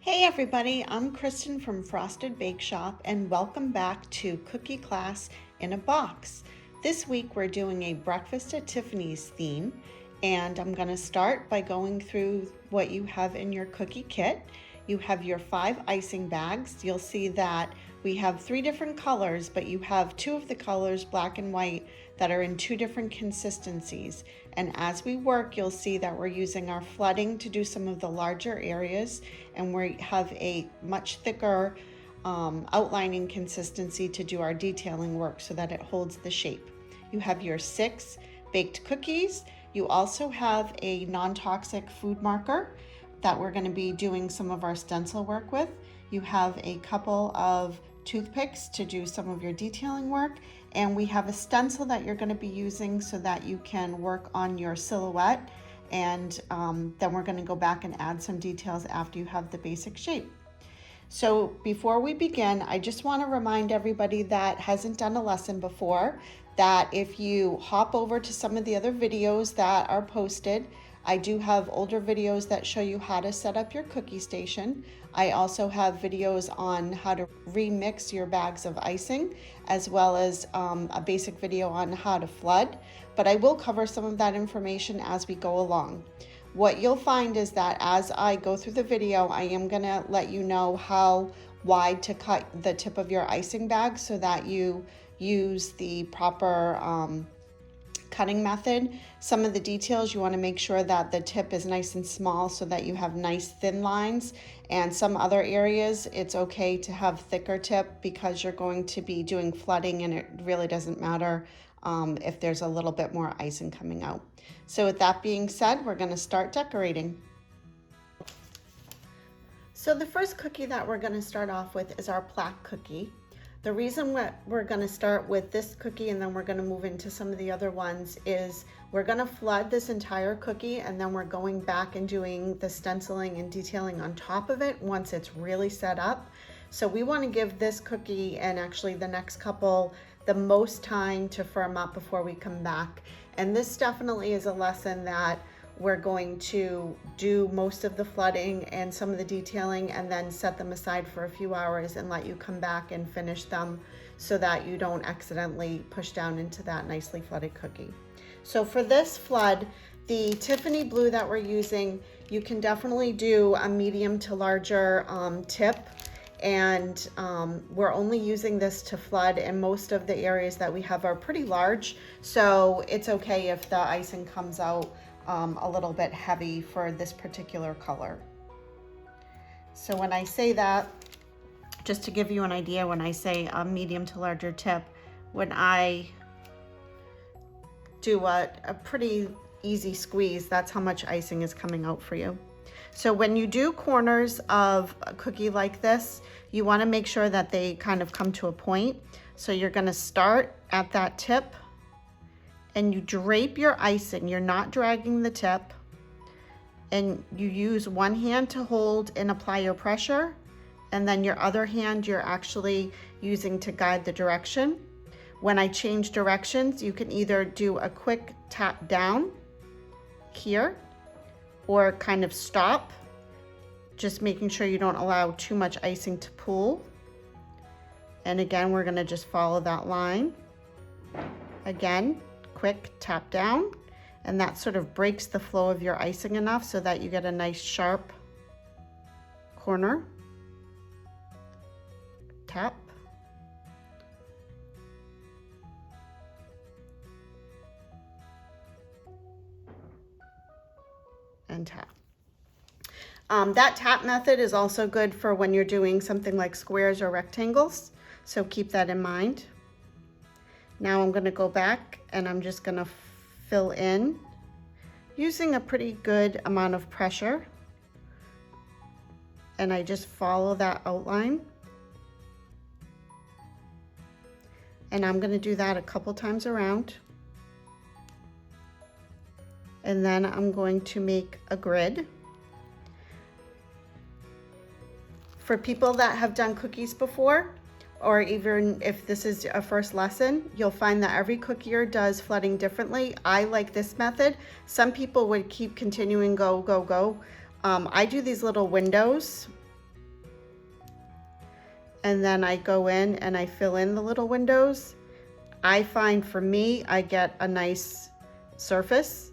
Hey everybody, I'm Kristen from Frosted Bake Shop and welcome back to Cookie Class in a Box. This week we're doing a Breakfast at Tiffany's theme, and I'm going to start by going through what you have in your cookie kit. You have your 5 icing bags. You'll see that we have 3 different colors, but you have 2 of the colors, black and white, that are in 2 different consistencies. And as we work, you'll see that we're using our flooding to do some of the larger areas, and we have a much thicker outlining consistency to do our detailing work so that it holds the shape. You have your 6 baked cookies. You also have a non-toxic food marker that we're going to be doing some of our stencil work with. You have a couple of toothpicks to do some of your detailing work, and we have a stencil that you're going to be using so that you can work on your silhouette, and then we're going to go back and add some details after you have the basic shape. So before we begin, I just want to remind everybody that hasn't done a lesson before that if you hop over to some of the other videos that are posted, I do have older videos that show you how to set up your cookie station. I also have videos on how to remix your bags of icing, as well as a basic video on how to flood, but I will cover some of that information as we go along. What you'll find is that as I go through the video, I am going to let you know how wide to cut the tip of your icing bag so that you use the proper cutting method. Some of the details, you want to make sure that the tip is nice and small so that you have nice thin lines, and some other areas it's okay to have thicker tip because you're going to be doing flooding, and it really doesn't matter if there's a little bit more icing coming out. So with that being said, we're going to start decorating. So the first cookie that we're going to start off with is our plaque cookie. The reason we're going to start with this cookie and then we're going to move into some of the other ones is we're going to flood this entire cookie, and then we're going back and doing the stenciling and detailing on top of it once it's really set up. So we want to give this cookie, and actually the next couple, the most time to firm up before we come back. And this definitely is a lesson that we're going to do most of the flooding and some of the detailing and then set them aside for a few hours and let you come back and finish them so that you don't accidentally push down into that nicely flooded cookie. So for this flood, the Tiffany blue that we're using, you can definitely do a medium to larger tip, and we're only using this to flood, and most of the areas that we have are pretty large, so it's okay if the icing comes out a little bit heavy for this particular color. So when I say that, just to give you an idea, when I say a medium to larger tip, when I do a pretty easy squeeze, that's how much icing is coming out for you. So when you do corners of a cookie like this, you want to make sure that they kind of come to a point. So you're going to start at that tip and you drape your icing. You're not dragging the tip, and you use one hand to hold and apply your pressure, and then your other hand you're actually using to guide the direction. When I change directions, you can either do a quick tap down here or kind of stop, just making sure you don't allow too much icing to pool. And again, we're going to just follow that line. Again, quick tap down, and that sort of breaks the flow of your icing enough so that you get a nice sharp corner. Tap. And tap. That tap method is also good for when you're doing something like squares or rectangles, so keep that in mind. Now I'm going to go back and I'm just going to fill in using a pretty good amount of pressure, and I just follow that outline, and I'm going to do that a couple times around, and then I'm going to make a grid. For people that have done cookies before, or even if this is a first lesson, you'll find that every cookier does flooding differently. I like this method. Some people would keep continuing, go, go, go. I do these little windows and then I go in and I fill in the little windows. I find for me, I get a nice surface.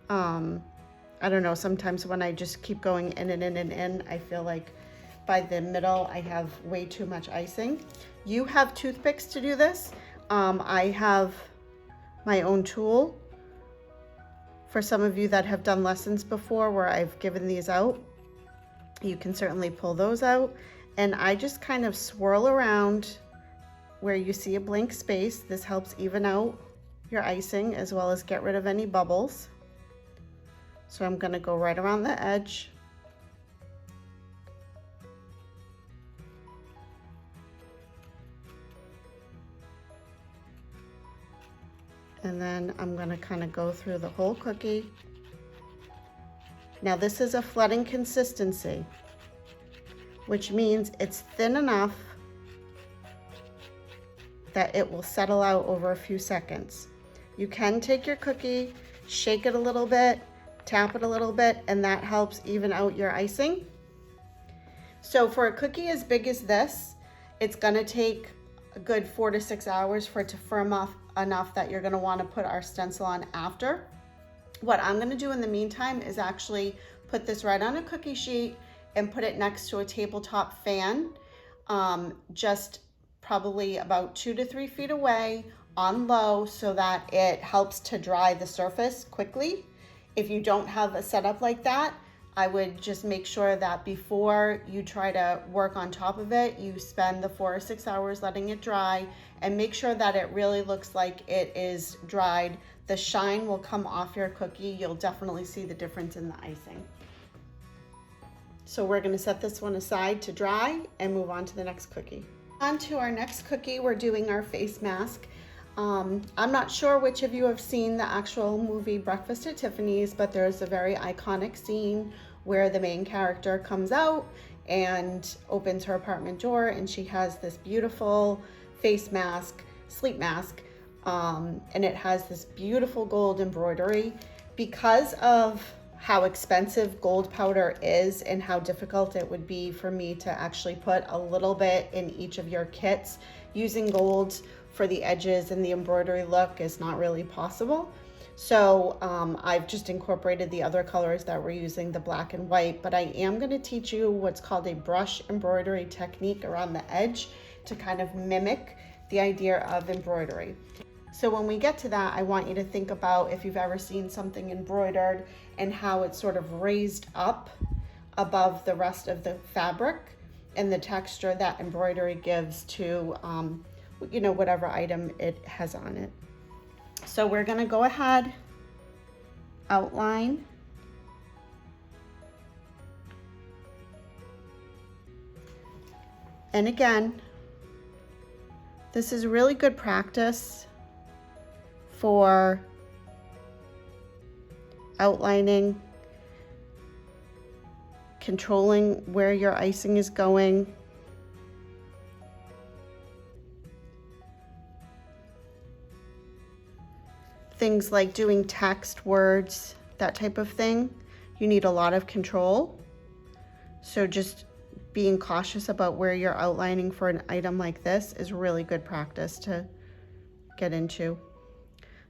I don't know, sometimes when I just keep going in and in and in, I feel like by the middle, I have way too much icing. You have toothpicks to do this. I have my own tool. For some of you that have done lessons before where I've given these out, you can certainly pull those out. And I just kind of swirl around where you see a blank space. This helps even out your icing as well as get rid of any bubbles. So I'm gonna go right around the edge. And then I'm gonna kind of go through the whole cookie. Now this is a flooding consistency, which means it's thin enough that it will settle out over a few seconds. You can take your cookie, shake it a little bit, tap it a little bit, and that helps even out your icing. So for a cookie as big as this, it's gonna take a good 4 to 6 hours for it to firm up enough that you're gonna wanna put our stencil on after. What I'm gonna do in the meantime is actually put this right on a cookie sheet and put it next to a tabletop fan, just probably about 2 to 3 feet away on low so that it helps to dry the surface quickly. If you don't have a setup like that, I would just make sure that before you try to work on top of it, you spend the 4 or 6 hours letting it dry and make sure that it really looks like it is dried. The shine will come off your cookie. You'll definitely see the difference in the icing. So we're gonna set this one aside to dry and move on to the next cookie. On to our next cookie, we're doing our face mask. I'm not sure which of you have seen the actual movie Breakfast at Tiffany's, but there's a very iconic scene where the main character comes out and opens her apartment door and she has this beautiful face mask, sleep mask, and it has this beautiful gold embroidery. Because of how expensive gold powder is and how difficult it would be for me to actually put a little bit in each of your kits, using gold for the edges and the embroidery look is not really possible. So I've just incorporated the other colors that we're using, the black and white, but I am gonna teach you what's called a brush embroidery technique around the edge to kind of mimic the idea of embroidery. So when we get to that, I want you to think about if you've ever seen something embroidered and how it's sort of raised up above the rest of the fabric and the texture that embroidery gives to whatever item it has on it. So we're gonna go ahead, outline, and again, this is really good practice for outlining, controlling where your icing is going. Things like doing text, words, that type of thing, you need a lot of control. So just being cautious about where you're outlining for an item like this is really good practice to get into.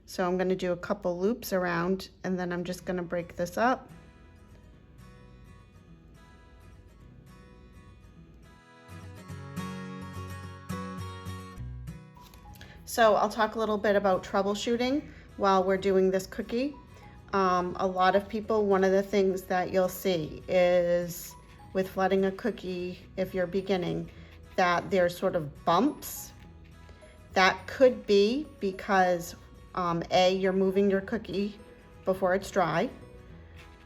So I'm going to do a couple loops around and then I'm just going to break this up. So I'll talk a little bit about troubleshooting while we're doing this cookie. A lot of people, one of the things that you'll see is with flooding a cookie, if you're beginning, that there's sort of bumps. That could be because A, you're moving your cookie before it's dry,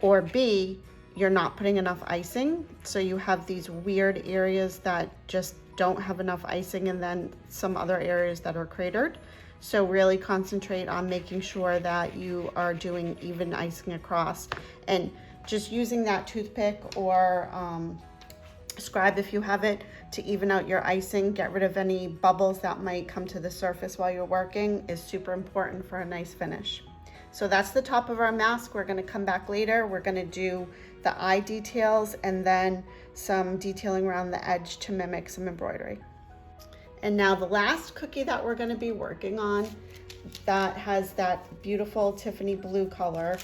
or B, you're not putting enough icing. So you have these weird areas that just don't have enough icing and then some other areas that are cratered. So really concentrate on making sure that you are doing even icing across and just using that toothpick or scribe if you have it to even out your icing, get rid of any bubbles that might come to the surface while you're working is super important for a nice finish. So that's the top of our mask. We're gonna come back later. We're gonna do the eye details and then some detailing around the edge to mimic some embroidery. And now the last cookie that we're going to be working on that has that beautiful Tiffany blue color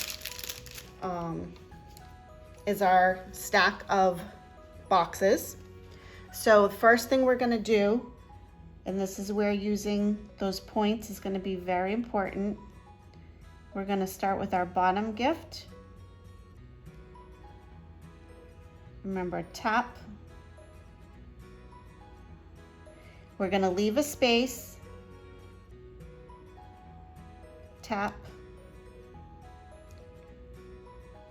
is our stack of boxes. So the first thing we're going to do, and this is where using those points is going to be very important. We're going to start with our bottom gift. Remember, tap. We're going to leave a space. Tap.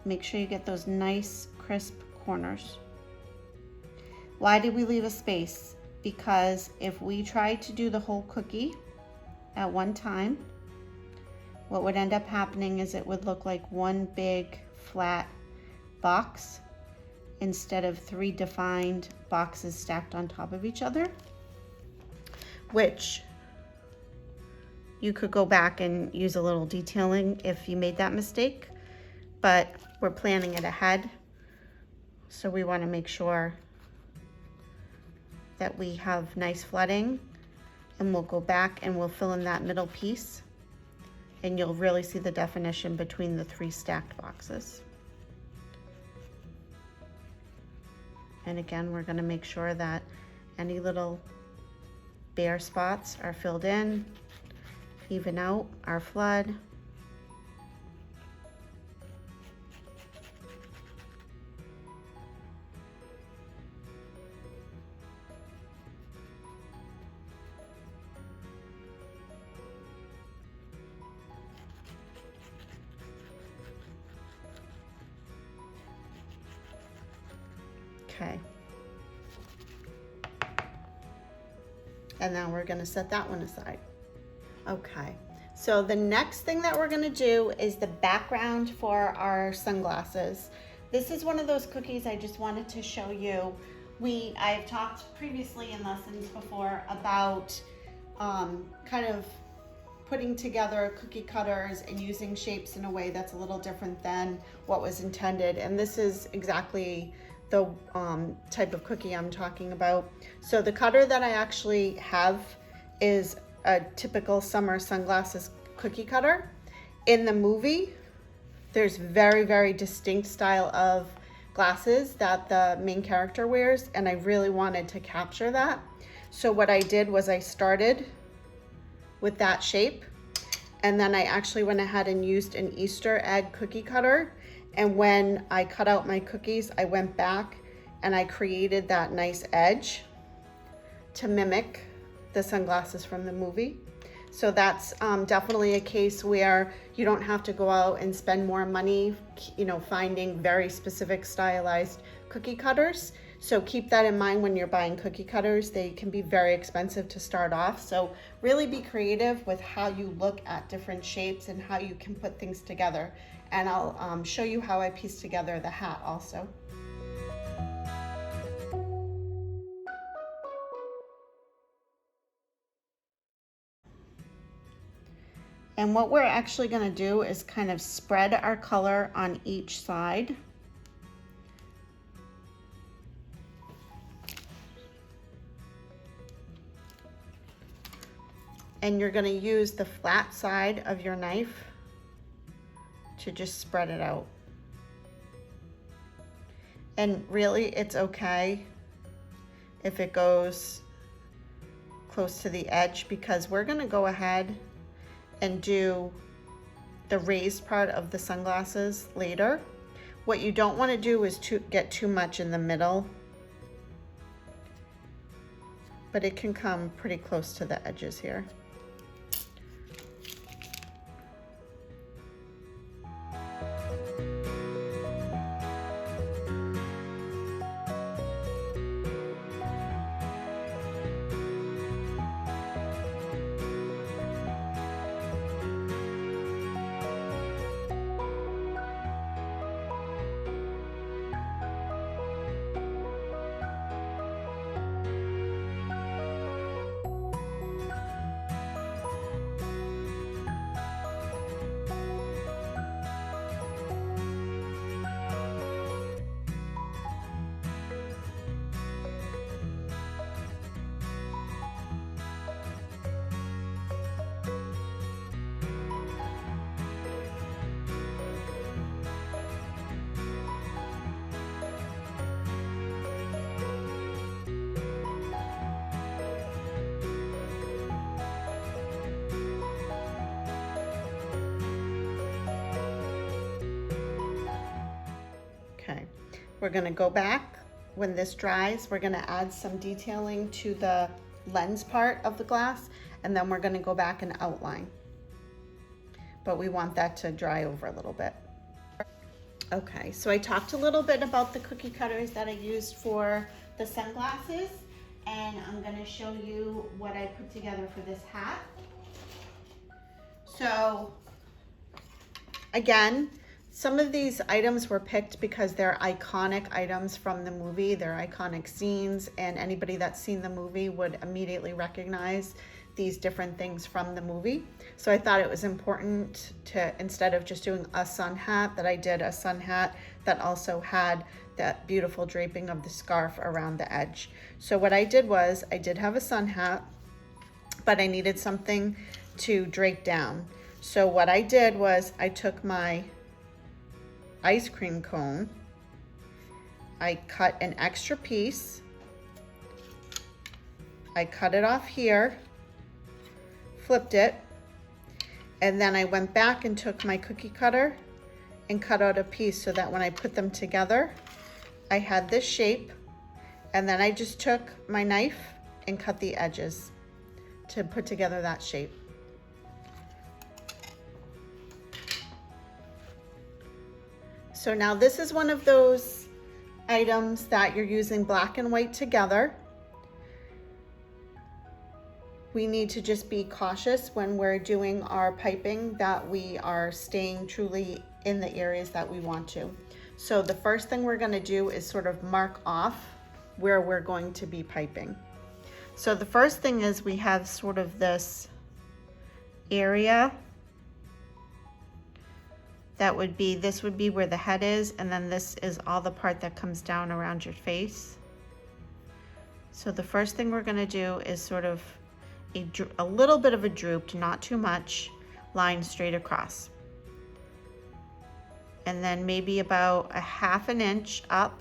Make sure you get those nice crisp corners. Why did we leave a space? Because if we tried to do the whole cookie at one time, what would end up happening is it would look like one big flat box instead of three defined boxes stacked on top of each other, which you could go back and use a little detailing if you made that mistake, but we're planning it ahead. So we want to make sure that we have nice flooding, and we'll go back and we'll fill in that middle piece, and you'll really see the definition between the three stacked boxes. And again, we're going to make sure that any little bare spots are filled in, even out our flood. Okay. And now we're going to set that one aside. Okay. So the next thing that we're going to do is the background for our sunglasses. This is one of those cookies I just wanted to show you. I've talked previously in lessons before about kind of putting together cookie cutters and using shapes in a way that's a little different than what was intended. And this is exactly the type of cookie I'm talking about. So the cutter that I actually have is a typical summer sunglasses cookie cutter. In the movie, there's very, very distinct style of glasses that the main character wears, and I really wanted to capture that. So what I did was I started with that shape, and then I actually went ahead and used an Easter egg cookie cutter. And when I cut out my cookies, I went back and I created that nice edge to mimic the sunglasses from the movie. So that's definitely a case where you don't have to go out and spend more money, finding very specific stylized cookie cutters. So keep that in mind when you're buying cookie cutters. They can be very expensive to start off. So really be creative with how you look at different shapes and how you can put things together. And I'll show you how I pieced together the hat also. And what we're actually going to do is kind of spread our color on each side. And you're going to use the flat side of your knife to just spread it out. And really, it's okay if it goes close to the edge, because we're going to go ahead and do the raised part of the sunglasses later. What you don't want to do is get too much in the middle, but it can come pretty close to the edges here. We're gonna go back. When this dries, we're gonna add some detailing to the lens part of the glass, and then we're gonna go back and outline. But we want that to dry over a little bit. Okay, so I talked a little bit about the cookie cutters that I used for the sunglasses, and I'm gonna show you what I put together for this hat. So again, some of these items were picked because they're iconic items from the movie. They're iconic scenes, and anybody that's seen the movie would immediately recognize these different things from the movie. So I thought it was important to, instead of just doing a sun hat, that I did a sun hat that also had that beautiful draping of the scarf around the edge. So what I did was, I did have a sun hat, but I needed something to drape down. So what I did was, I took my ice cream cone, I cut an extra piece, I cut it off here, flipped it, and then I went back and took my cookie cutter and cut out a piece so that when I put them together, I had this shape, and then I just took my knife and cut the edges to put together that shape. So now this is one of those items that you're using black and white together. We need to just be cautious when we're doing our piping that we are staying truly in the areas that we want to. So the first thing we're going to do is sort of mark off where we're going to be piping. So the first thing is, we have sort of this area that would be, this would be where the head is, and then this is all the part that comes down around your face. So the first thing we're going to do is sort of a little bit of a drooped, not too much, line straight across. And then maybe about a ½ an inch up.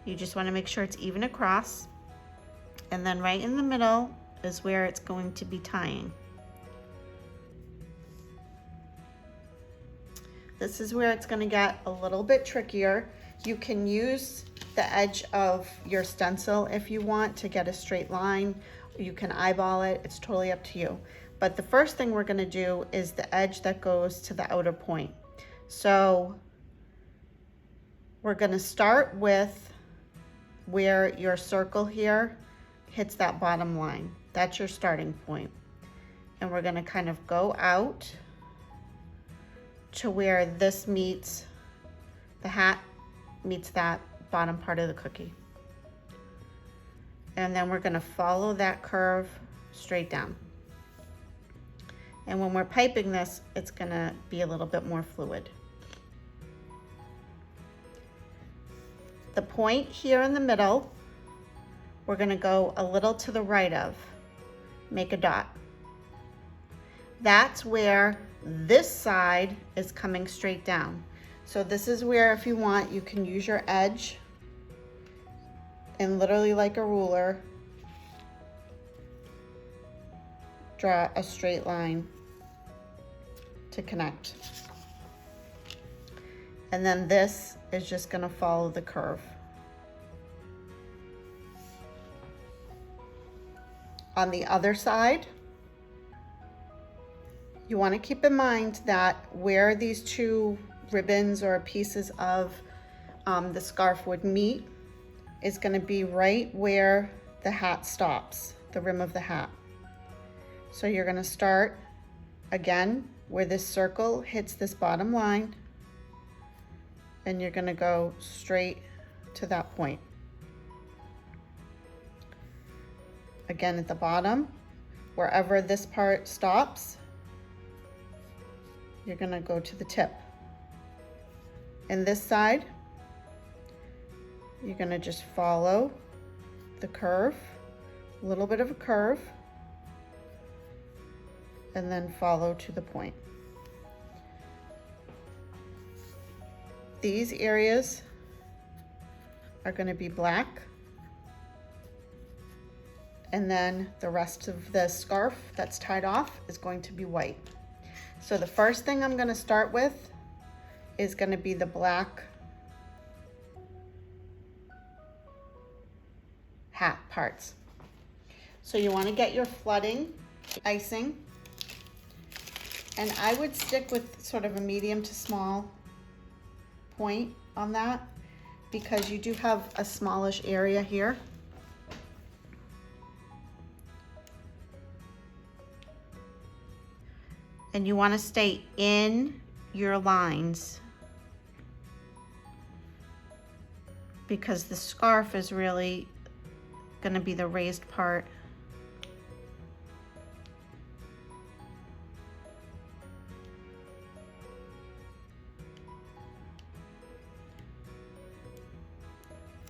You just want to make sure it's even across. And then right in the middle is where it's going to be tying. This is where it's going to get a little bit trickier. You can use the edge of your stencil if you want to get a straight line. You can eyeball it, it's totally up to you. But the first thing we're going to do is the edge that goes to the outer point. So we're going to start with where your circle here hits that bottom line. That's your starting point. And we're going to kind of go out to where this meets, the hat meets that bottom part of the cookie. And then we're going to follow that curve straight down. And when we're piping this, it's going to be a little bit more fluid. The point here in the middle, we're going to go a little to the right of, make a dot. That's where this side is coming straight down. So this is where, if you want, you can use your edge and literally like a ruler, draw a straight line to connect. And then this is just going to follow the curve. On the other side, you want to keep in mind that where these two ribbons or pieces of the scarf would meet is going to be right where the hat stops, the rim of the hat. So you're going to start again where this circle hits this bottom line, and you're going to go straight to that point. Again at the bottom, wherever this part stops, you're going to go to the tip. And this side, you're going to just follow the curve, a little bit of a curve, and then follow to the point. These areas are going to be black, and then the rest of the scarf that's tied off is going to be white. So the first thing I'm going to start with is going to be the black hat parts. So you want to get your flooding icing, and I would stick with sort of a medium to small point on that because you do have a smallish area here. And you want to stay in your lines because the scarf is really going to be the raised part.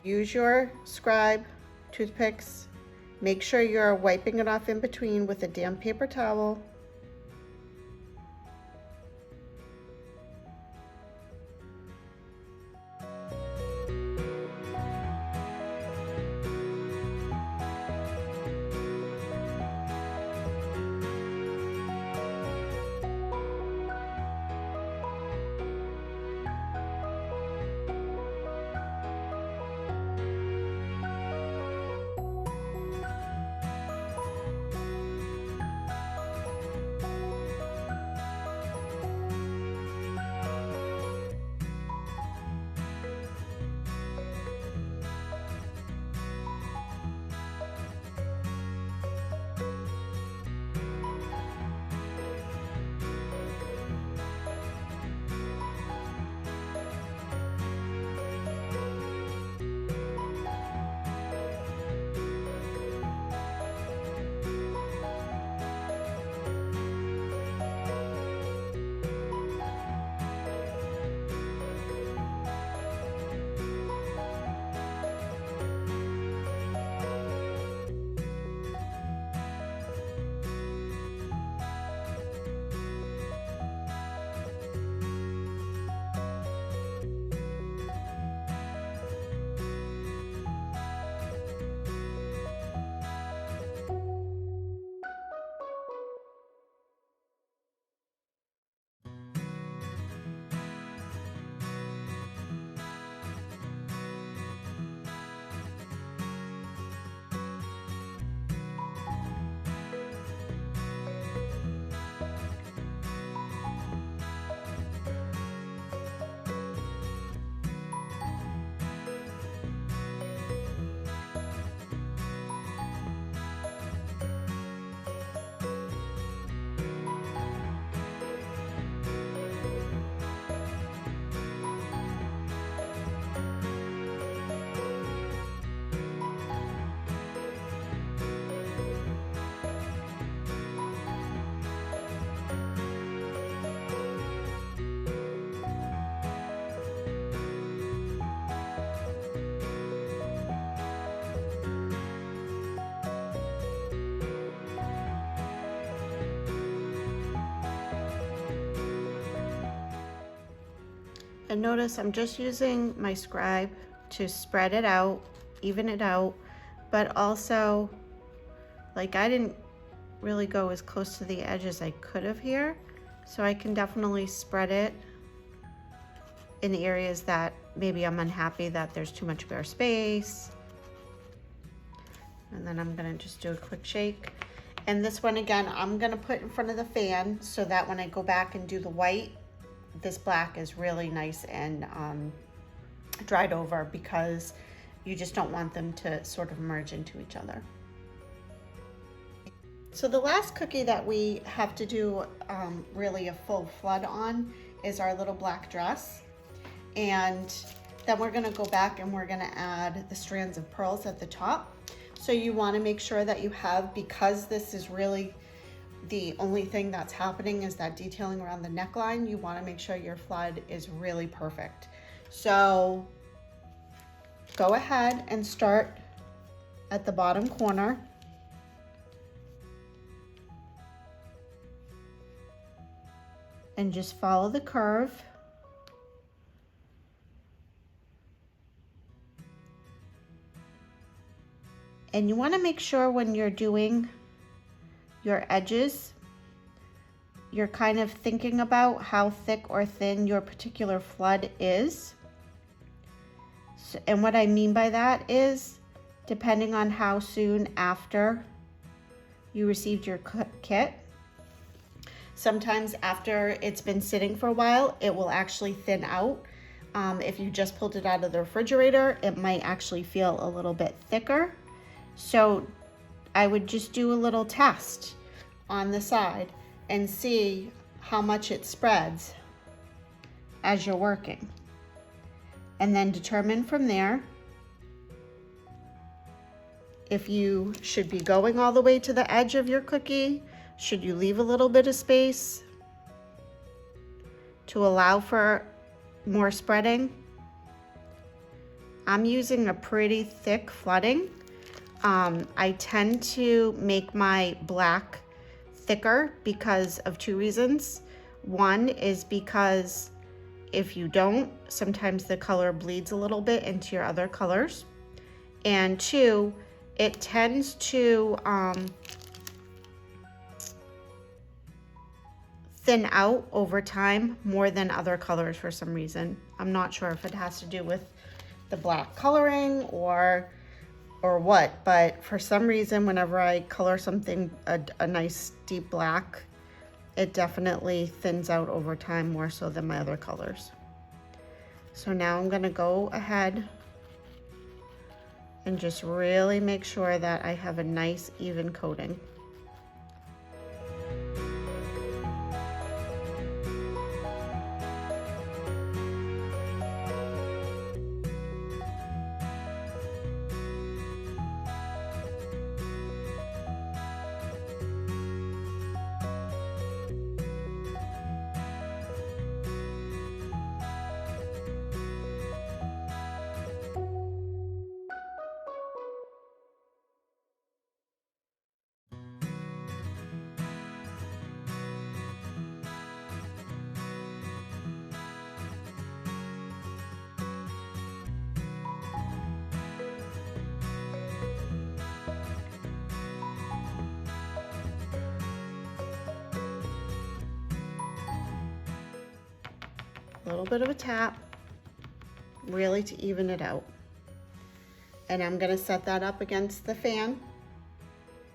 Use your scribe toothpicks. Make sure you're wiping it off in between with a damp paper towel. And notice I'm just using my scribe to spread it out, even it out, but also, like, I didn't really go as close to the edge as I could have here, so I can definitely spread it in the areas that maybe I'm unhappy that there's too much bare space. And then I'm gonna just do a quick shake. And this one again, I'm gonna put in front of the fan so that when I go back and do the white, this black is really nice and dried over, because you just don't want them to sort of merge into each other. So the last cookie that we have to do really a full flood on is our little black dress. And then we're gonna go back and we're gonna add the strands of pearls at the top. So you wanna make sure that you have, because this is really the only thing that's happening is that detailing around the neckline, you wanna make sure your flood is really perfect. So go ahead and start at the bottom corner. And just follow the curve. And you want to make sure when you're doing your edges, you're kind of thinking about how thick or thin your particular flood is. So, and what I mean by that is, depending on how soon after you received your kit, sometimes after it's been sitting for a while, it will actually thin out. If you just pulled it out of the refrigerator, it might actually feel a little bit thicker. So I would just do a little test on the side and see how much it spreads as you're working. And then determine from there if you should be going all the way to the edge of your cookie. Should you leave a little bit of space to allow for more spreading? I'm using a pretty thick flooding. I tend to make my black thicker because of two reasons. One is because if you don't, sometimes the color bleeds a little bit into your other colors. And two, it tends to thin out over time more than other colors for some reason. I'm not sure if it has to do with the black coloring or what, but for some reason whenever I color something a nice deep black, it definitely thins out over time more so than my other colors. So now I'm gonna go ahead and just really make sure that I have a nice even coating. A little bit of a tap, really to even it out. And I'm gonna set that up against the fan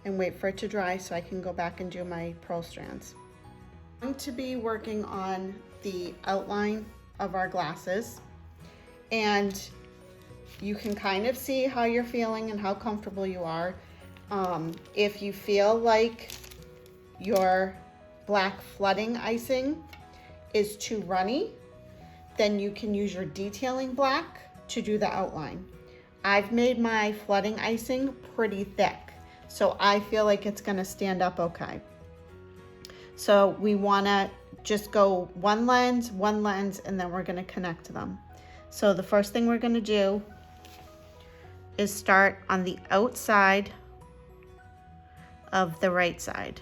and wait for it to dry so I can go back and do my pearl strands. I'm going to be working on the outline of our glasses, and you can kind of see how you're feeling and how comfortable you are. If you feel like your black flooding icing is too runny, then you can use your detailing black to do the outline. I've made my flooding icing pretty thick, so I feel like it's gonna stand up okay. So we wanna just go one lens, and then we're gonna connect them. So the first thing we're gonna do is start on the outside of the right side.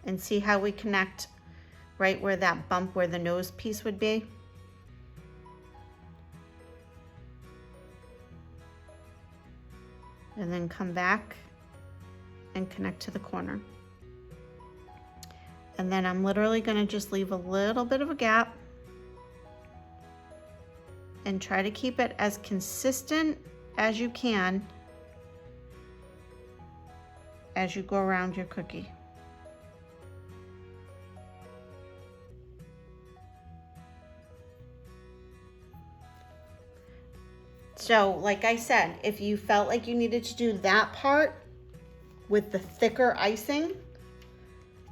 And see how we connect right where that bump where the nose piece would be. And then come back and connect to the corner. And then I'm literally gonna just leave a little bit of a gap and try to keep it as consistent as you can as you go around your cookie. So like I said, if you felt like you needed to do that part with the thicker icing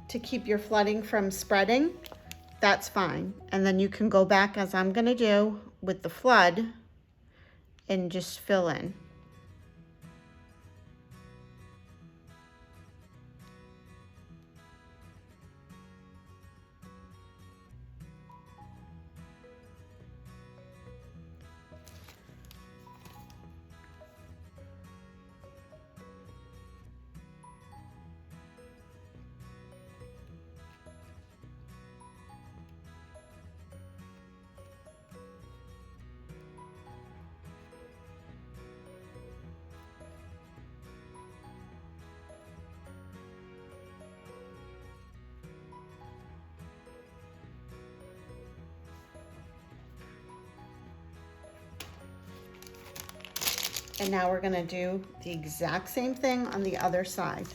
to keep your flooding from spreading, that's fine. And then you can go back, as I'm gonna do, with the flood and just fill in. And now we're gonna do the exact same thing on the other side.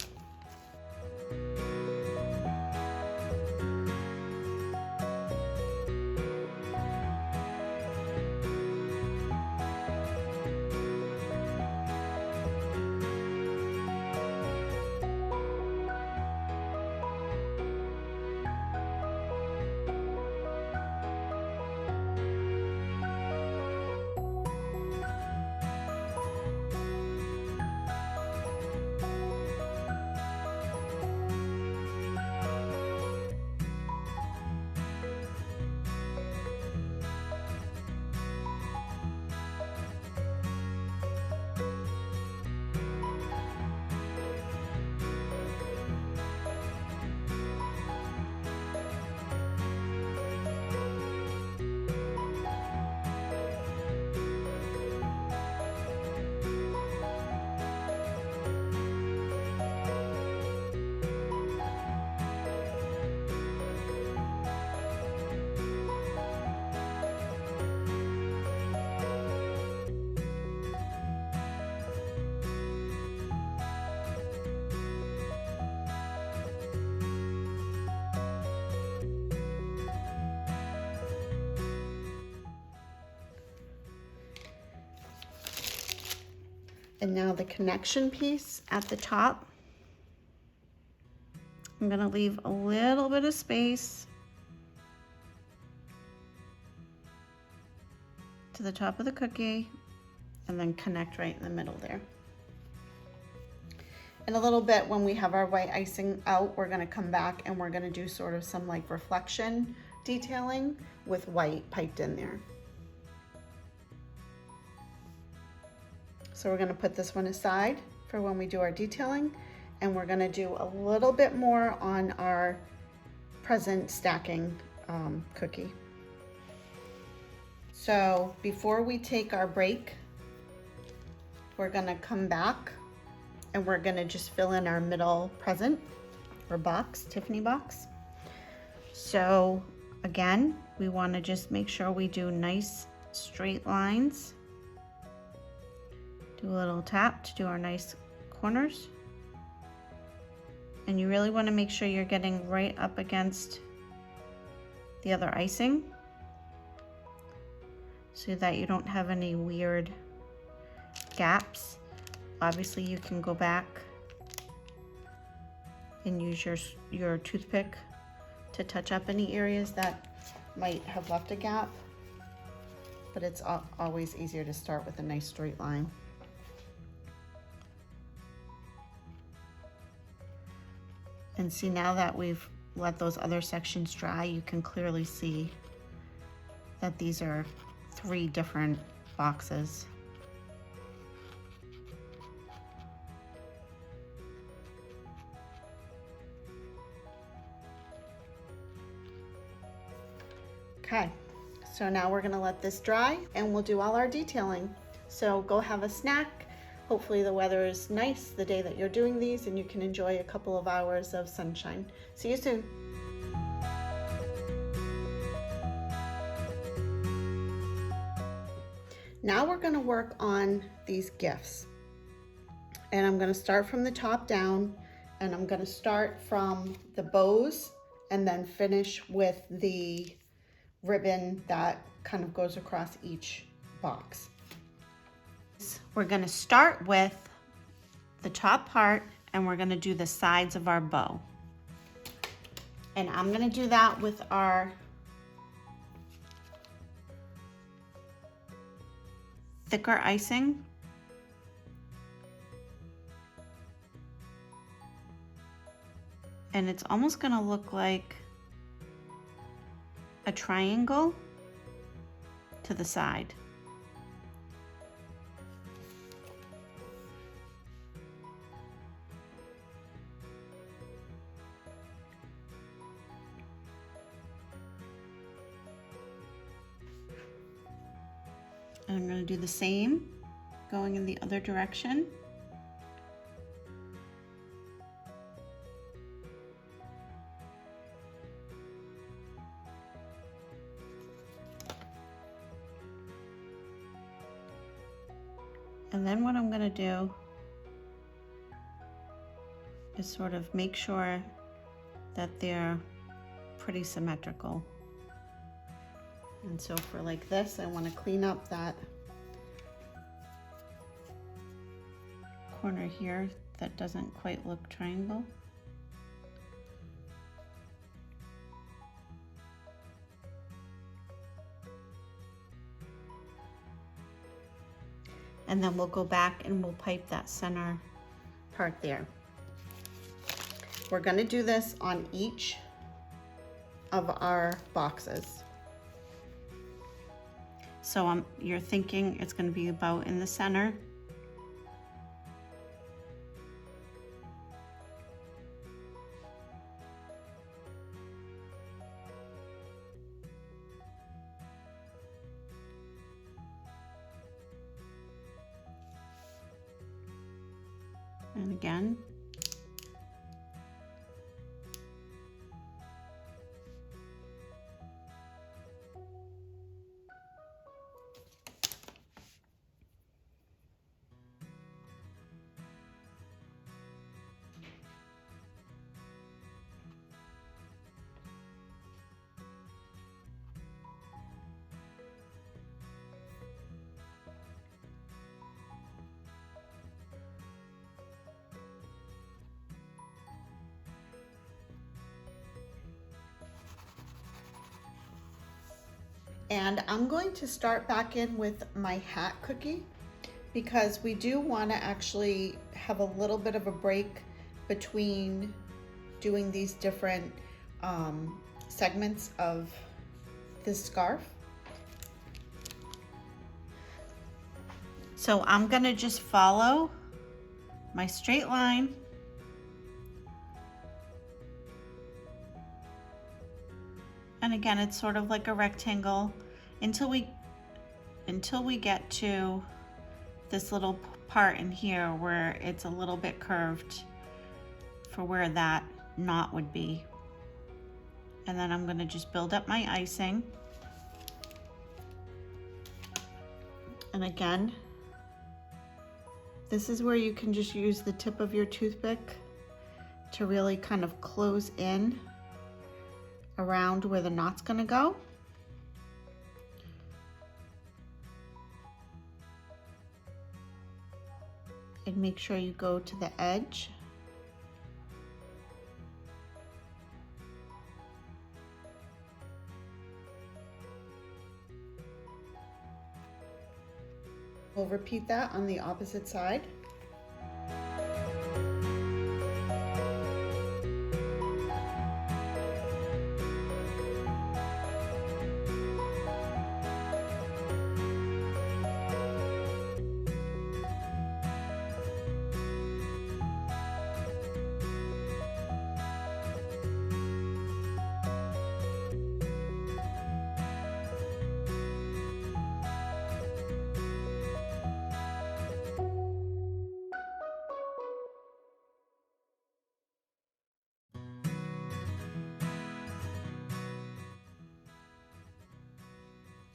And now the connection piece at the top. I'm gonna leave a little bit of space to the top of the cookie and then connect right in the middle there. In a little bit, when we have our white icing out, we're gonna come back and we're gonna do sort of some like reflection detailing with white piped in there. So we're gonna put this one aside for when we do our detailing, and we're gonna do a little bit more on our present stacking cookie. So before we take our break, we're gonna come back and we're gonna just fill in our middle present or box, Tiffany box. So again, we wanna just make sure we do nice straight lines. Do a little tap to do our nice corners. And you really want to make sure you're getting right up against the other icing so that you don't have any weird gaps. Obviously you can go back and use your toothpick to touch up any areas that might have left a gap, but it's always easier to start with a nice straight line. And see, now that we've let those other sections dry, you can clearly see that these are 3 different boxes. Okay, so now we're gonna let this dry and we'll do all our detailing. So go have a snack. Hopefully the weather is nice the day that you're doing these and you can enjoy a couple of hours of sunshine. See you soon. Now we're gonna work on these gifts. And I'm gonna start from the top down, and I'm gonna start from the bows and then finish with the ribbon that kind of goes across each box. We're gonna start with the top part and we're gonna do the sides of our bow. And I'm gonna do that with our thicker icing. And it's almost gonna look like a triangle to the side. And I'm going to do the same going in the other direction. And then what I'm gonna do is sort of make sure that they're pretty symmetrical. And so for like this, I want to clean up that corner here that doesn't quite look triangle. And then we'll go back and we'll pipe that center part there. We're gonna do this on each of our boxes. So you're thinking it's gonna be about in the center. And again. And I'm going to start back in with my hat cookie because we do want to actually have a little bit of a break between doing these different segments of this scarf. So I'm going to just follow my straight line. And again, it's sort of like a rectangle until we get to this little part in here where it's a little bit curved for where that knot would be. And then I'm gonna just build up my icing. And again, this is where you can just use the tip of your toothpick to really kind of close in around where the knot's gonna go. And make sure you go to the edge. We'll repeat that on the opposite side.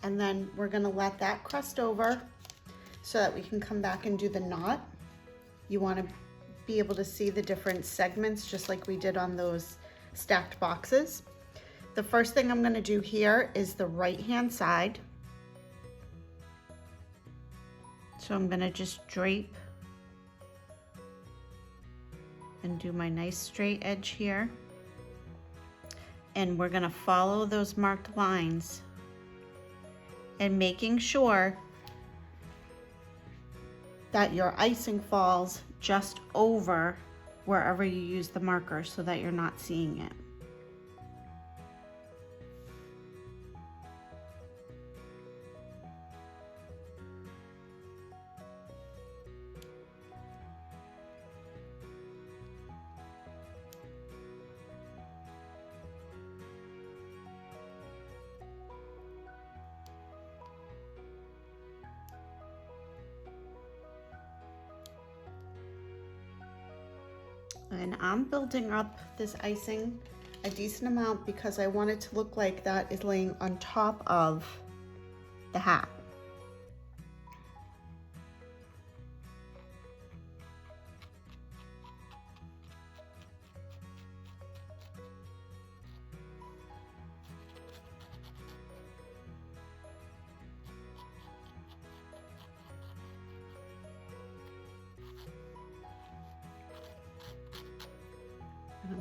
And then we're gonna let that crust over so that we can come back and do the knot. You wanna be able to see the different segments just like we did on those stacked boxes. The first thing I'm gonna do here is the right-hand side. So I'm gonna just drape and do my nice straight edge here. And we're gonna follow those marked lines and making sure that your icing falls just over wherever you use the marker so that you're not seeing it. And I'm building up this icing a decent amount because I want it to look like that is laying on top of the hat.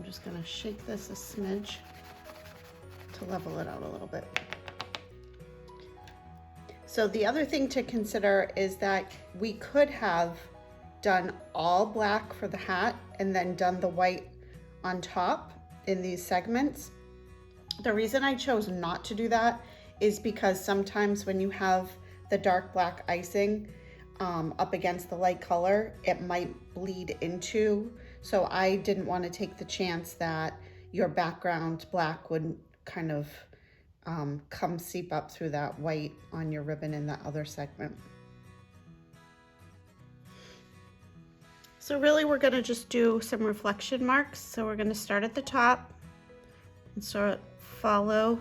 I'm just gonna shake this a smidge to level it out a little bit. So the other thing to consider is that we could have done all black for the hat and then done the white on top in these segments. The reason I chose not to do that is because sometimes when you have the dark black icing up against the light color, it might bleed into. So I didn't want to take the chance that your background black would kind of come seep up through that white on your ribbon in the other segment. So really we're gonna just do some reflection marks. So we're gonna start at the top and sort of follow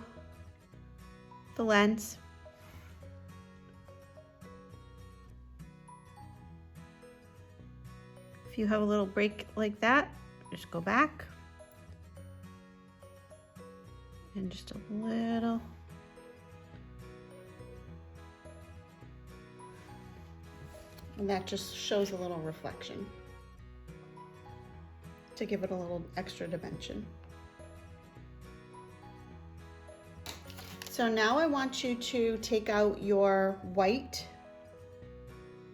the lens. If you have a little break like that, just go back. And just a little. And that just shows a little reflection to give it a little extra dimension. So now I want you to take out your white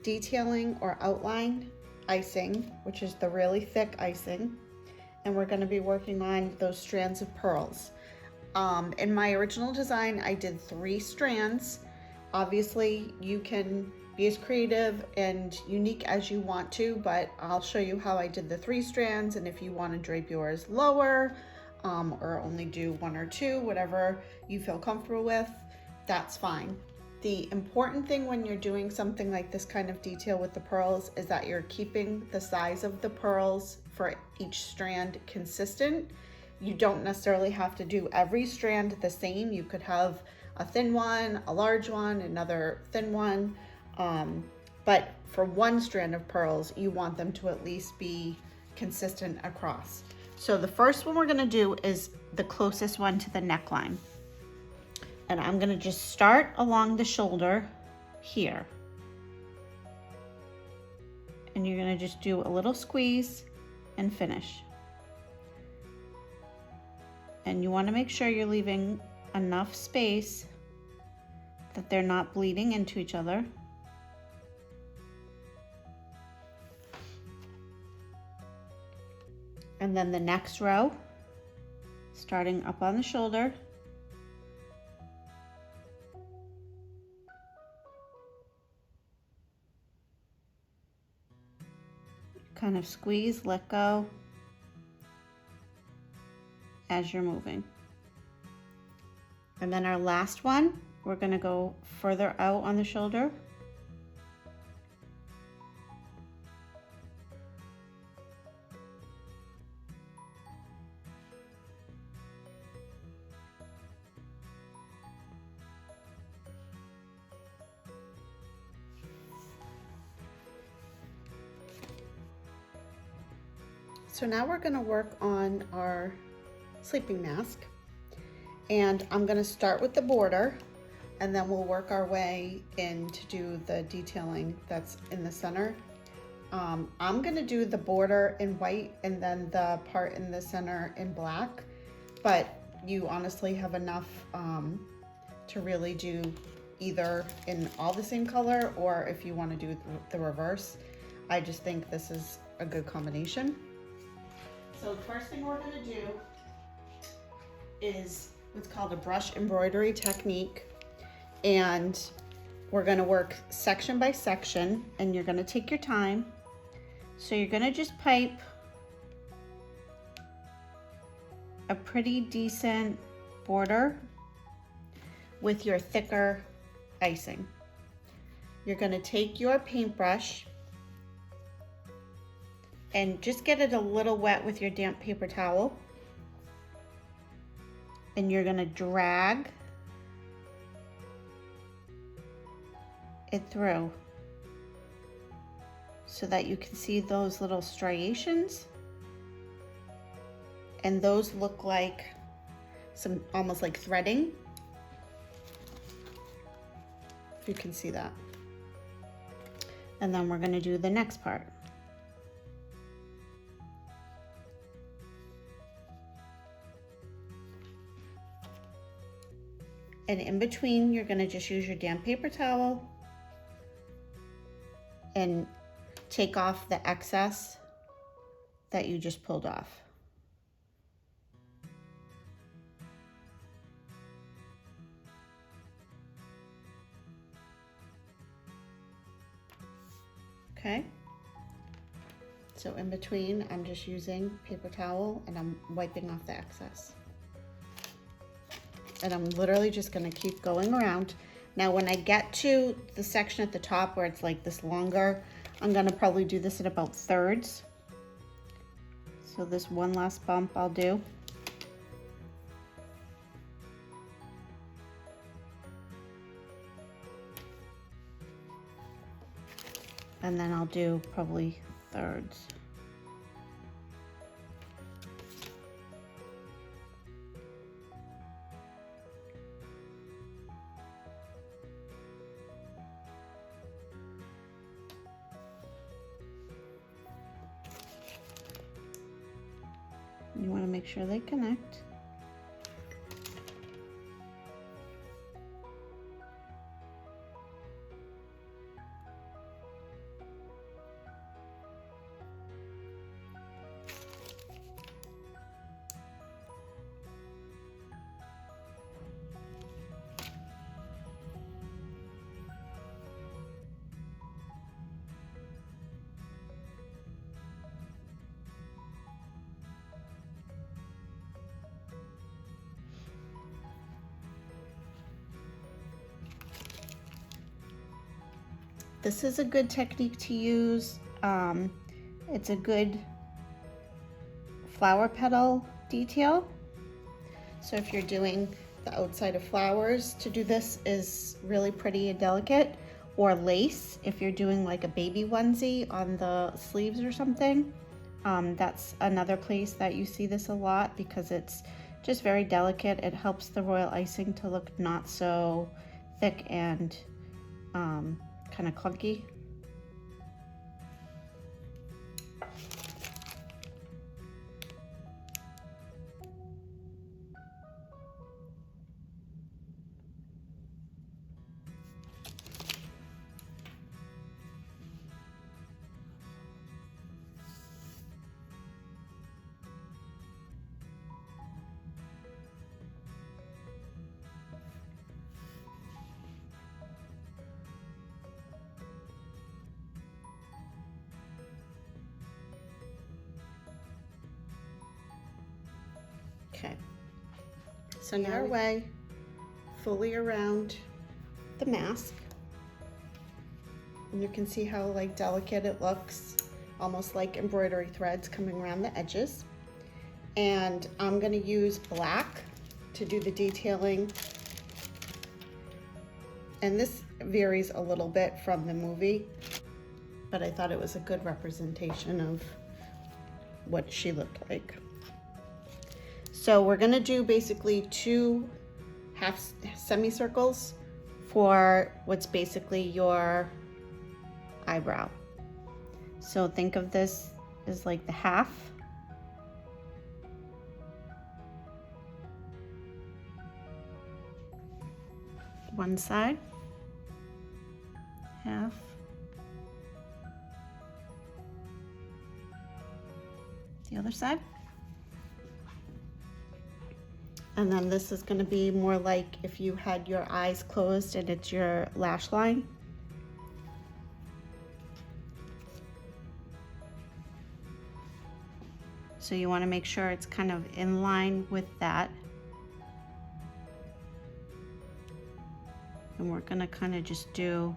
detailing or outline icing, which is the really thick icing, and we're going to be working on those strands of pearls. In my original design, I did 3 strands. Obviously, you can be as creative and unique as you want to, but I'll show you how I did the 3 strands, and if you want to drape yours lower or only do 1 or 2, whatever you feel comfortable with, that's fine. The important thing when you're doing something like this kind of detail with the pearls is that you're keeping the size of the pearls for each strand consistent. You don't necessarily have to do every strand the same. You could have a thin one, a large one, another thin one. But for one strand of pearls, you want them to at least be consistent across. So the first one we're gonna do is the closest one to the neckline. And I'm gonna just start along the shoulder here. And you're gonna just do a little squeeze and finish. And you wanna make sure you're leaving enough space that they're not bleeding into each other. And then the next row, starting up on the shoulder, kind of squeeze, let go as you're moving. And then our last one, we're gonna go further out on the shoulder. So now we're gonna work on our sleeping mask. And I'm gonna start with the border and then we'll work our way in to do the detailing that's in the center. I'm gonna do the border in white and then the part in the center in black, but you honestly have enough to really do either in all the same color or if you wanna do the reverse. I just think this is a good combination. So the first thing we're gonna do is what's called a brush embroidery technique. And we're gonna work section by section and you're gonna take your time. So you're gonna just pipe a pretty decent border with your thicker icing. You're gonna take your paintbrush and just get it a little wet with your damp paper towel. And you're gonna drag it through so that you can see those little striations. And those look like some, almost like threading. If you can see that. And then we're gonna do the next part. And in between, you're gonna just use your damp paper towel and take off the excess that you just pulled off. Okay, so in between, I'm just using paper towel and I'm wiping off the excess. And I'm literally just gonna keep going around. Now, when I get to the section at the top where it's like this longer, I'm gonna probably do this in about thirds. So this one last bump I'll do. And then I'll do probably thirds. You want to make sure they connect. This is a good technique to use. It's a good flower petal detail. So if you're doing the outside of flowers, to do this is really pretty and delicate. Or lace, if you're doing like a baby onesie on the sleeves or something. That's another place that you see this a lot because it's just very delicate. It helps the royal icing to look not so thick and kind of clunky. Okay, so now our way fully around the mask, and you can see how like delicate it looks, almost like embroidery threads coming around the edges. And I'm going to use black to do the detailing, and this varies a little bit from the movie, but I thought it was a good representation of what she looked like. So we're gonna do basically 2 half semicircles for what's basically your eyebrow. So think of this as like the half. One side, half. The other side. And then this is going to be more like if you had your eyes closed and it's your lash line. So you want to make sure it's kind of in line with that. And we're going to kind of just do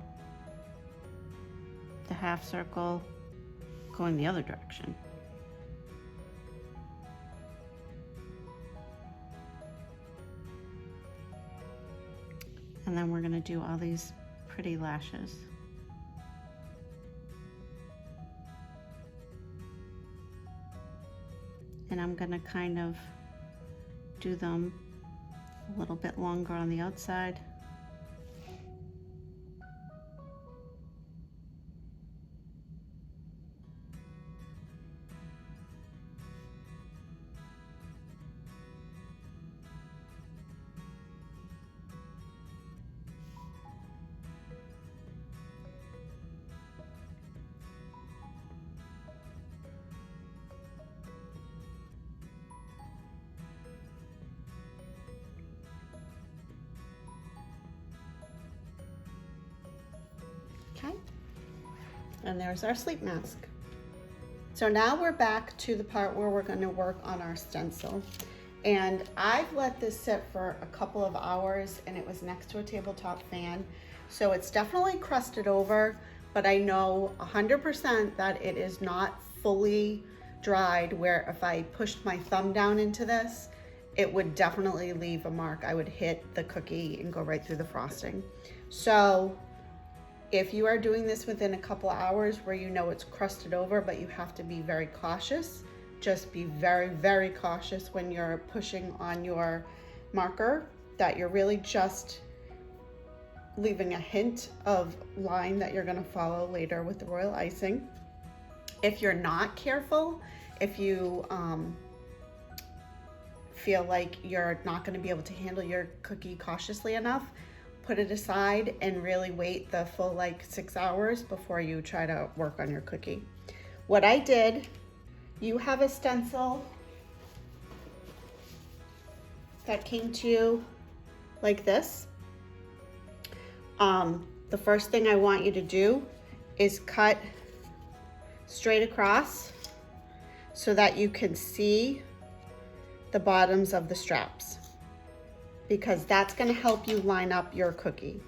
the half circle going the other direction. And then we're going to do all these pretty lashes. And I'm going to kind of do them a little bit longer on the outside. And there's our sleep mask. So now we're back to the part where we're going to work on our stencil. And I've let this sit for a couple of hours, and it was next to a tabletop fan. So it's definitely crusted over, but I know 100% that it is not fully dried, where if I pushed my thumb down into this, it would definitely leave a mark. I would hit the cookie and go right through the frosting. So if you are doing this within a couple of hours where you know it's crusted over, but you have to be very cautious, just be very, very cautious when you're pushing on your marker, that you're really just leaving a hint of line that you're gonna follow later with the royal icing. If you're not careful, if you feel like you're not gonna be able to handle your cookie cautiously enough, put it aside and really wait the full 6 hours before you try to work on your cookie. What I did, you have a stencil that came to you like this. The first thing I want you to do is cut straight across so that you can see the bottoms of the straps, because that's going to help you line up your cookie.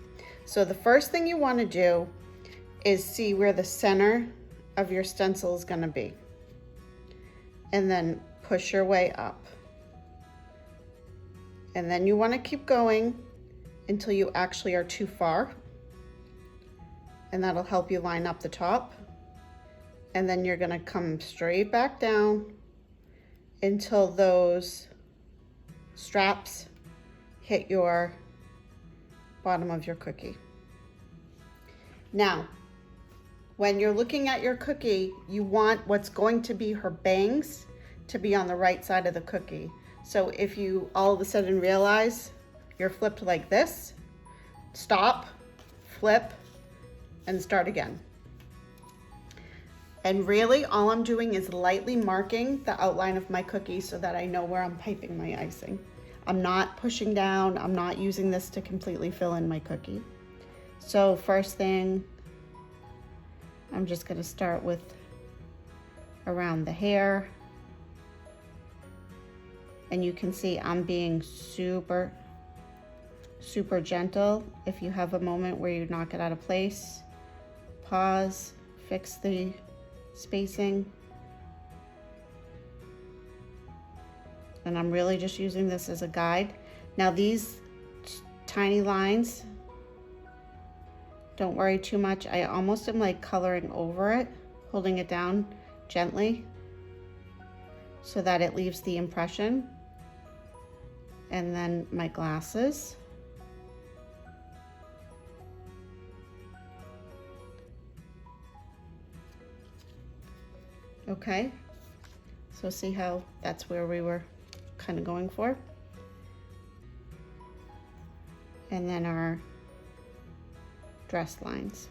So the first thing you want to do is see where the center of your stencil is going to be, and then push your way up. And then you want to keep going until you actually are too far, and that'll help you line up the top. And then you're going to come straight back down until those straps hit your bottom of your cookie. Now, when you're looking at your cookie, you want what's going to be her bangs to be on the right side of the cookie. So if you all of a sudden realize you're flipped like this, stop, flip, and start again. And really all I'm doing is lightly marking the outline of my cookie so that I know where I'm piping my icing. I'm not pushing down, I'm not using this to completely fill in my cookie. So first thing, I'm just gonna start with around the hair. And you can see I'm being super, super gentle. If you have a moment where you knock it out of place, pause, fix the spacing. And I'm really just using this as a guide. Now these tiny lines, don't worry too much. I almost am like coloring over it, holding it down gently so that it leaves the impression. And then my glasses. Okay, so see how that's where we were kind of going for. And then our dress lines.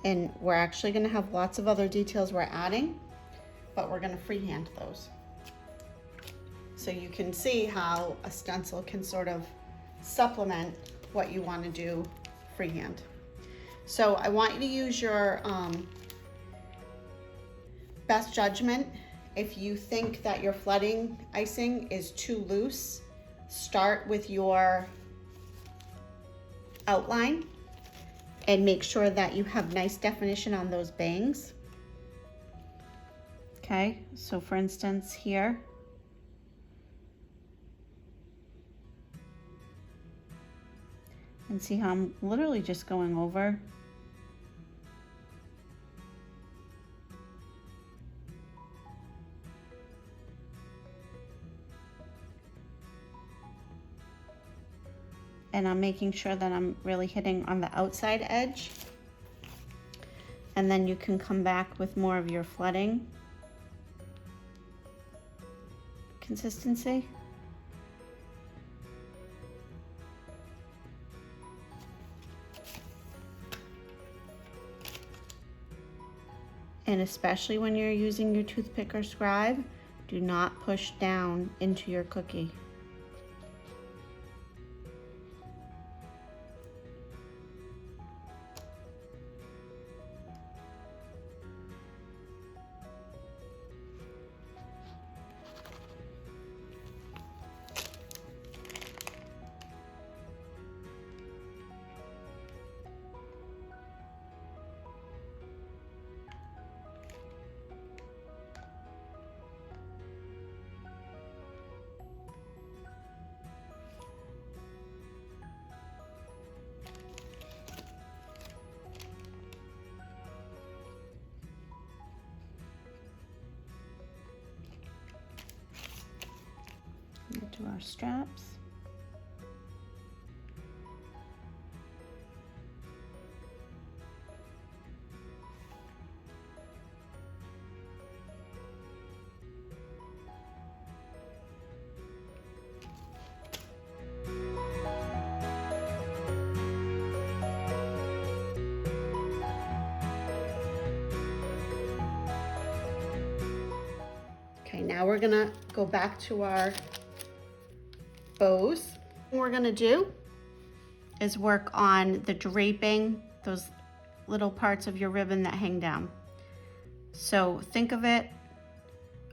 And we're actually going to have lots of other details we're adding, but we're going to freehand those. So you can see how a stencil can sort of supplement what you want to do freehand. So I want you to use your best judgment. If you think that your flooding icing is too loose, start with your outline and make sure that you have nice definition on those bangs. Okay, so for instance here, and see how I'm literally just going over. And I'm making sure that I'm really hitting on the outside edge. And then you can come back with more of your flooding consistency. And especially when you're using your toothpick or scribe, do not push down into your cookie. Do our straps. Okay, now we're gonna go back to our bows. What we're gonna do is work on the draping, those little parts of your ribbon that hang down. So think of it,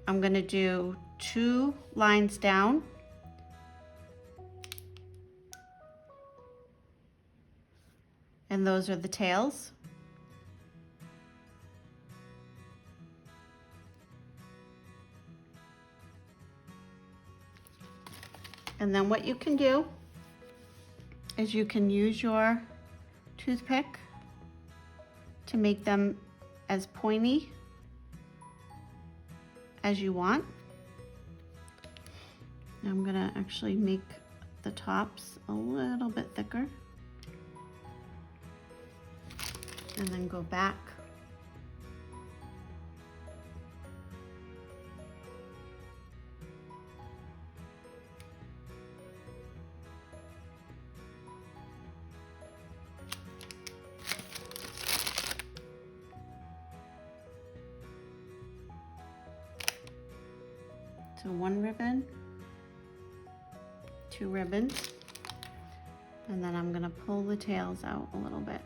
I'm gonna do 2 lines down, and those are the tails. And then what you can do is you can use your toothpick to make them as pointy as you want. I'm gonna actually make the tops a little bit thicker and then go back. So 1 ribbon, 2 ribbons, and then I'm gonna pull the tails out a little bit.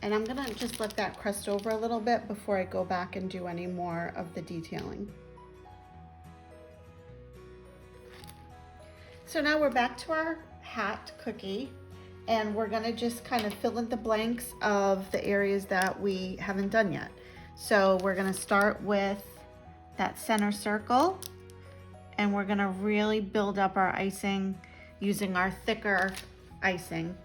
And I'm gonna just let that crust over a little bit before I go back and do any more of the detailing. So now we're back to our hat cookie, and we're gonna just kind of fill in the blanks of the areas that we haven't done yet. So we're gonna start with that center circle, and we're gonna really build up our icing using our thicker icing.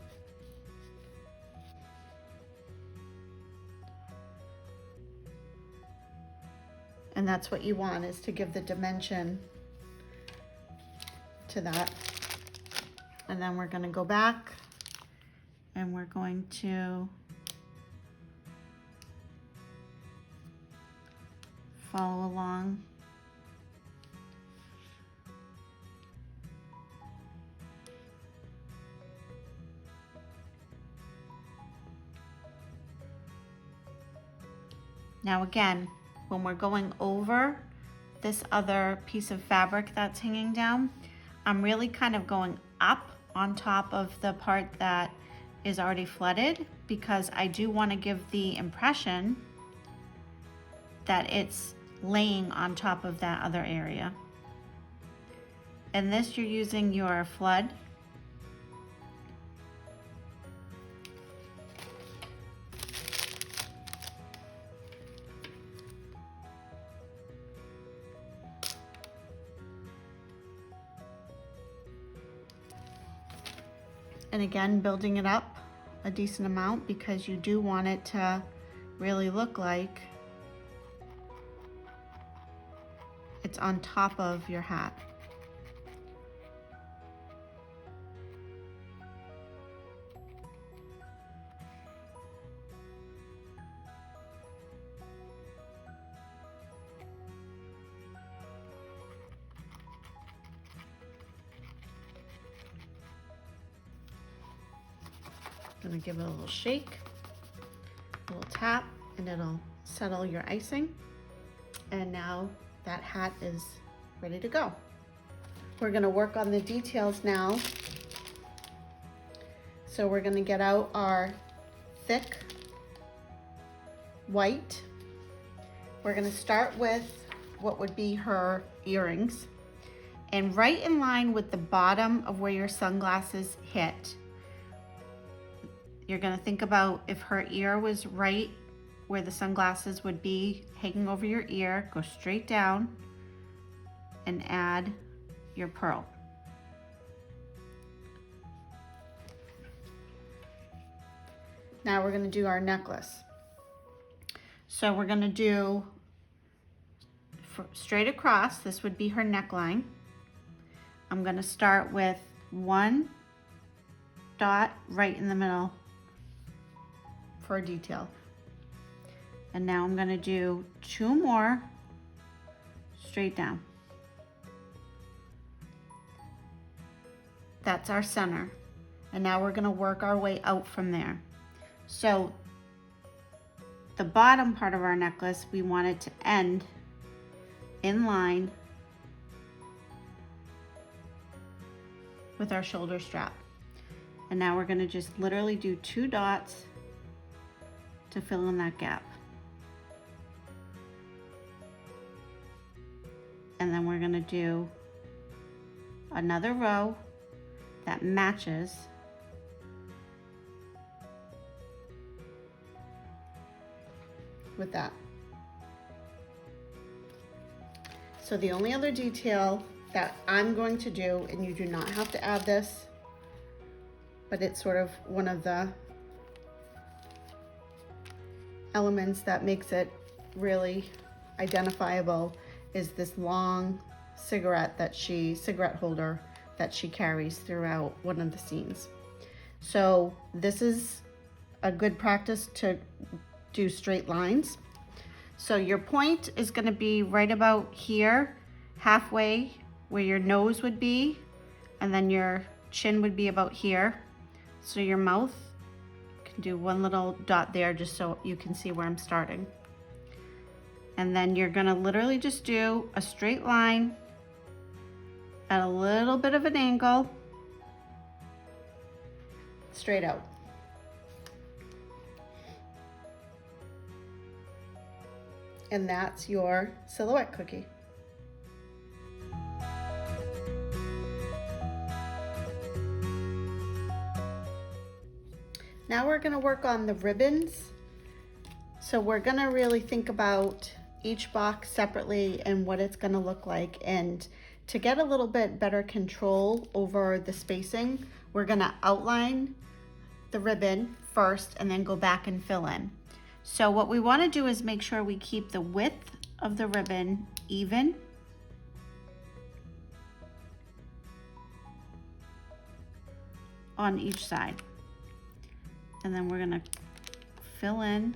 And that's what you want, is to give the dimension to that. And then we're gonna go back and we're going to follow along. Now again, when we're going over this other piece of fabric that's hanging down, I'm really kind of going up on top of the part that is already flooded, because I do want to give the impression that it's laying on top of that other area. And this, you're using your flood. And again, building it up a decent amount, because you do want it to really look like it's on top of your hat. Gonna give it a little shake, a little tap, and it'll settle your icing. And now that hat is ready to go. We're gonna work on the details now. So we're gonna get out our thick white, We're gonna start with what would be her earrings. And right in line with the bottom of where your sunglasses hit, you're gonna think about if her ear was right where the sunglasses would be hanging over your ear, go straight down and add your pearl. Now we're gonna do our necklace. So we're gonna do straight across, this would be her neckline. I'm gonna start with one dot right in the middle for a detail. And now I'm gonna do two more straight down. That's our center. And now we're gonna work our way out from there. So the bottom part of our necklace, we want it to end in line with our shoulder strap. And now we're gonna just literally do two dots to fill in that gap. And then we're gonna do another row that matches with that. So the only other detail that I'm going to do, and you do not have to add this, but it's sort of one of the elements that makes it really identifiable, is this long cigarette holder that she carries throughout one of the scenes. So this is a good practice to do straight lines. So your point is gonna be right about here, halfway where your nose would be, and then your chin would be about here. So your mouth, can do one little dot there just so you can see where I'm starting. And then you're gonna literally just do a straight line at a little bit of an angle, straight out. And that's your silhouette cookie. Now we're gonna work on the ribbons. So we're gonna really think about each box separately and what it's gonna look like. And to get a little bit better control over the spacing, we're gonna outline the ribbon first and then go back and fill in. So what we wanna do is make sure we keep the width of the ribbon even. On each side. And then we're gonna fill in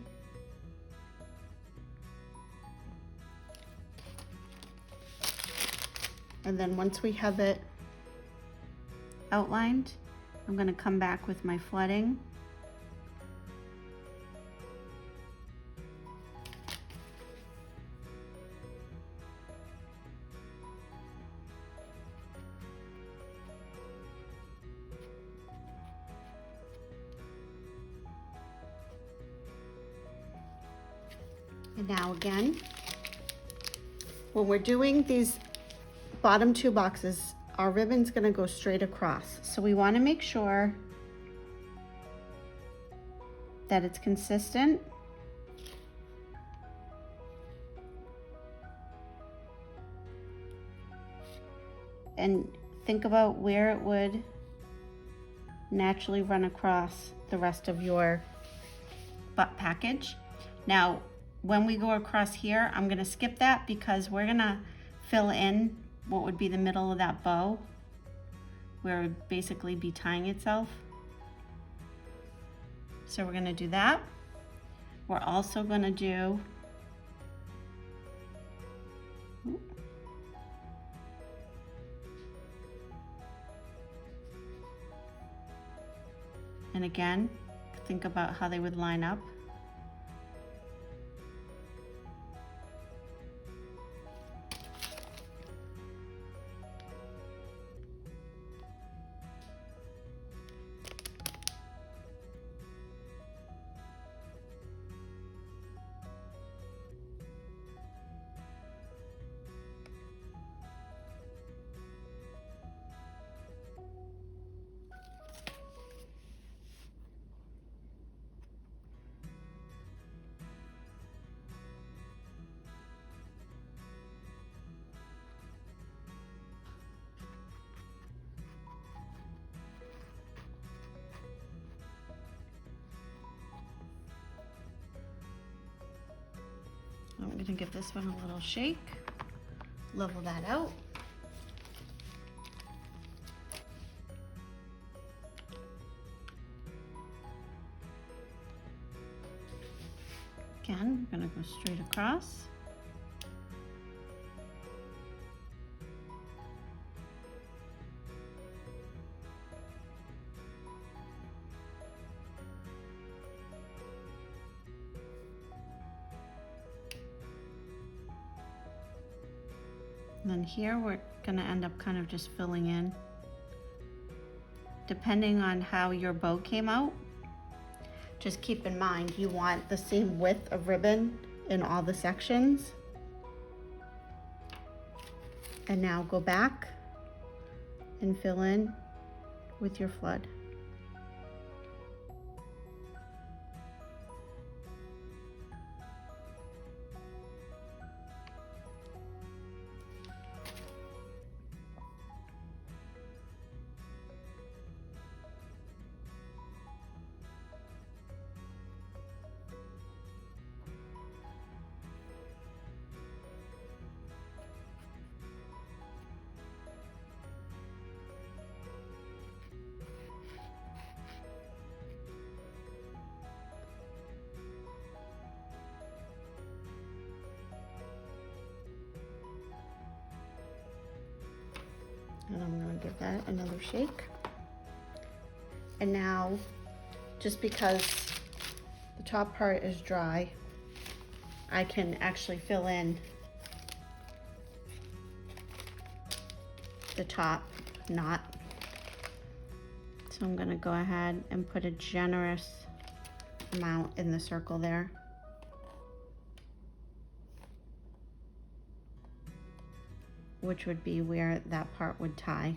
and then once we have it outlined, I'm gonna come back with my flooding. And now again, when we're doing these bottom two boxes, our ribbon's gonna go straight across. So we wanna make sure that it's consistent. And think about where it would naturally run across the rest of your butt package. Now, when we go across here, I'm gonna skip that because we're gonna fill in what would be the middle of that bow, where it would basically be tying itself. So we're gonna do that. We're also gonna do, and again, think about how they would line up. I'm gonna give this one a little shake, level that out. Again, we're gonna go straight across. And then here we're gonna end up kind of just filling in. Depending on how your bow came out, just keep in mind you want the same width of ribbon in all the sections. And now go back and fill in with your flood. And I'm going to give that another shake. And now, just because the top part is dry, I can actually fill in the top knot. So I'm going to go ahead and put a generous amount in the circle there. Which would be where that part would tie.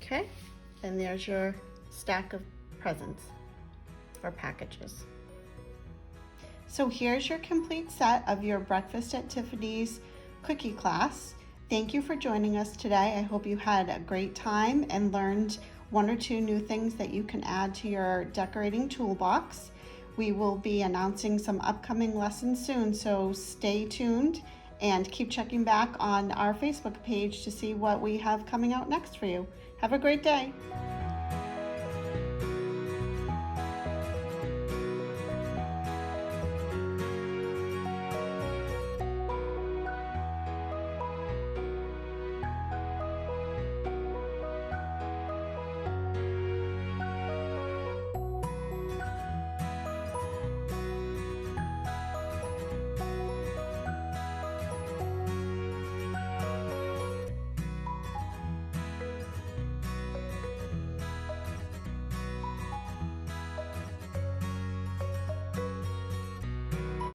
Okay, and there's your stack of presents or packages. So here's your complete set of your Breakfast at Tiffany's cookie class. Thank you for joining us today. I hope you had a great time and learned one or two new things that you can add to your decorating toolbox. We will be announcing some upcoming lessons soon, so stay tuned and keep checking back on our Facebook page to see what we have coming out next for you. Have a great day.